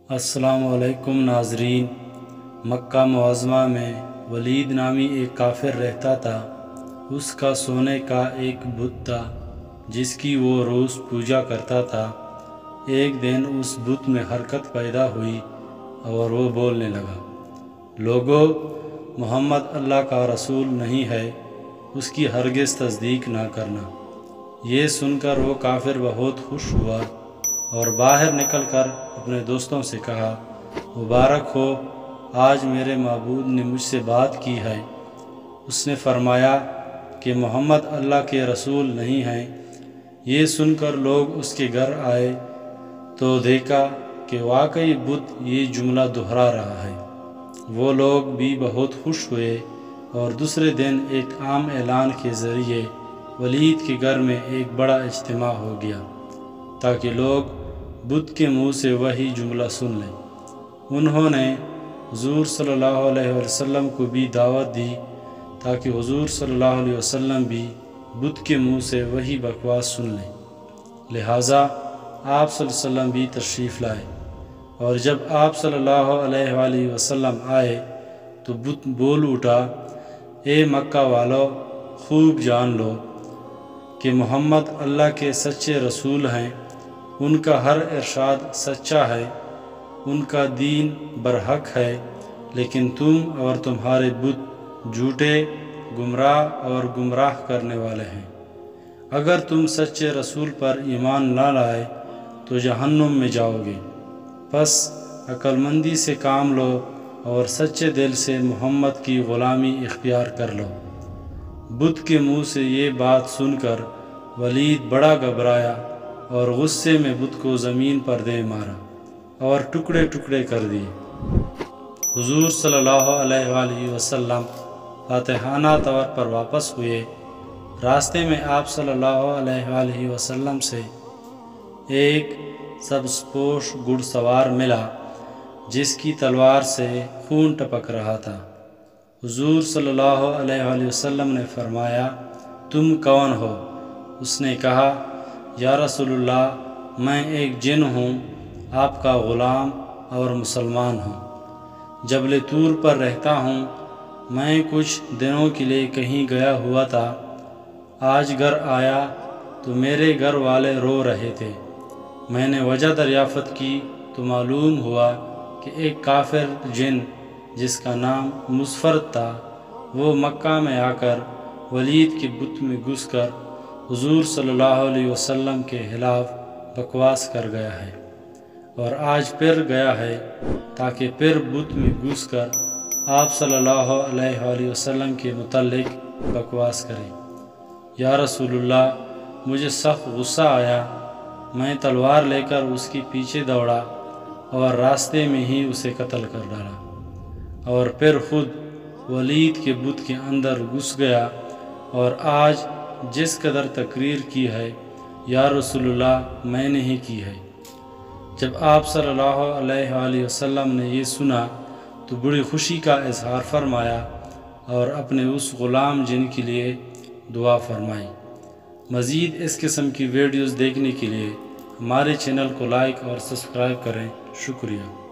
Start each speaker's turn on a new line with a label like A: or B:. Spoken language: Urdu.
A: السلام علیکم ناظرین۔ مکہ معظمہ میں ولید نامی ایک کافر رہتا تھا۔ اس کا سونے کا ایک بت تھا جس کی وہ روز پوجا کرتا تھا۔ ایک دن اس بت میں حرکت پیدا ہوئی اور وہ بولنے لگا، لوگو، محمد اللہ کا رسول نہیں ہے، اس کی ہرگز تصدیق نہ کرنا۔ یہ سن کر وہ کافر بہت خوش ہوا اور باہر نکل کر اپنے دوستوں سے کہا، مبارک ہو، آج میرے معبود نے مجھ سے بات کی ہے۔ اس نے فرمایا کہ محمد اللہ کے رسول نہیں ہیں۔ یہ سن کر لوگ اس کے گھر آئے تو دیکھا کہ واقعی بت یہ جملہ دہرا رہا ہے۔ وہ لوگ بھی بہت خوش ہوئے اور دوسرے دن ایک عام اعلان کے ذریعے ولید کے گھر میں ایک بڑا اجتماع ہو گیا تاکہ لوگ بت کے منہ سے وہی جملہ سن لیں۔ انہوں نے حضور صلی اللہ علیہ وسلم کو بھی دعوت دی تاکہ حضور صلی اللہ علیہ وسلم بھی بت کے منہ سے وہی بکواس سن لیں۔ لہٰذا آپ صلی اللہ علیہ وسلم بھی تشریف لائے، اور جب آپ صلی اللہ علیہ وآلہ وسلم آئے تو بت بول اٹھا، اے مکہ والو، خوب جان لو کہ محمد اللہ کے سچے رسول ہیں، ان کا ہر ارشاد سچا ہے، ان کا دین برحق ہے، لیکن تم اور تمہارے بت جھوٹے، گمراہ اور گمراہ کرنے والے ہیں۔ اگر تم سچے رسول پر ایمان نہ لائے تو جہنم میں جاؤ گے۔ پس عقل مندی سے کام لو اور سچے دل سے محمد کی غلامی اختیار کر لو۔ بت کے منہ سے یہ بات سن کر ولید بڑا گھبرایا اور غصے میں بت کو زمین پر دے مارا اور ٹکڑے ٹکڑے کر دیے۔ حضور صلی اللہ علیہ وآلہ وسلم فاتحانہ طور پر واپس ہوئے۔ راستے میں آپ صلی اللہ علیہ وآلہ وسلم سے ایک سبز پوش گھڑ سوار ملا جس کی تلوار سے خون ٹپک رہا تھا۔ حضور صلی اللہ علیہ وآلہ وسلم نے فرمایا، تم کون ہو؟ اس نے کہا، یا رسول اللہ، میں ایک جن ہوں، آپ کا غلام اور مسلمان ہوں۔ جبل طور پر رہتا ہوں۔ میں کچھ دنوں کے لیے کہیں گیا ہوا تھا۔ آج گھر آیا تو میرے گھر والے رو رہے تھے۔ میں نے وجہ دریافت کی تو معلوم ہوا کہ ایک کافر جن جس کا نام مسفرد تھا، وہ مکہ میں آ کر ولید کے بت میں گھس کر حضور صلی اللہ علیہ وسلم کے خلاف بکواس کر گیا ہے، اور آج پھر گیا ہے تاکہ پھر بت میں گھس کر آپ صلی اللہ علیہ وآلہ وسلم کے متعلق بکواس کرے۔ یا رسول اللہ، مجھے سخت غصہ آیا۔ میں تلوار لے کر اس کے پیچھے دوڑا اور راستے میں ہی اسے قتل کر ڈالا، اور پھر خود ولید کے بت کے اندر گھس گیا، اور آج جس قدر تقریر کی ہے، یا رسول اللہ، میں نے ہی کی ہے۔ جب آپ صلی اللہ علیہ وآلہ وسلم نے یہ سنا تو بڑی خوشی کا اظہار فرمایا اور اپنے اس غلام جن کے لیے دعا فرمائی۔ مزید اس قسم کی ویڈیوز دیکھنے کے لیے ہمارے چینل کو لائک اور سبسکرائب کریں۔ شکریہ۔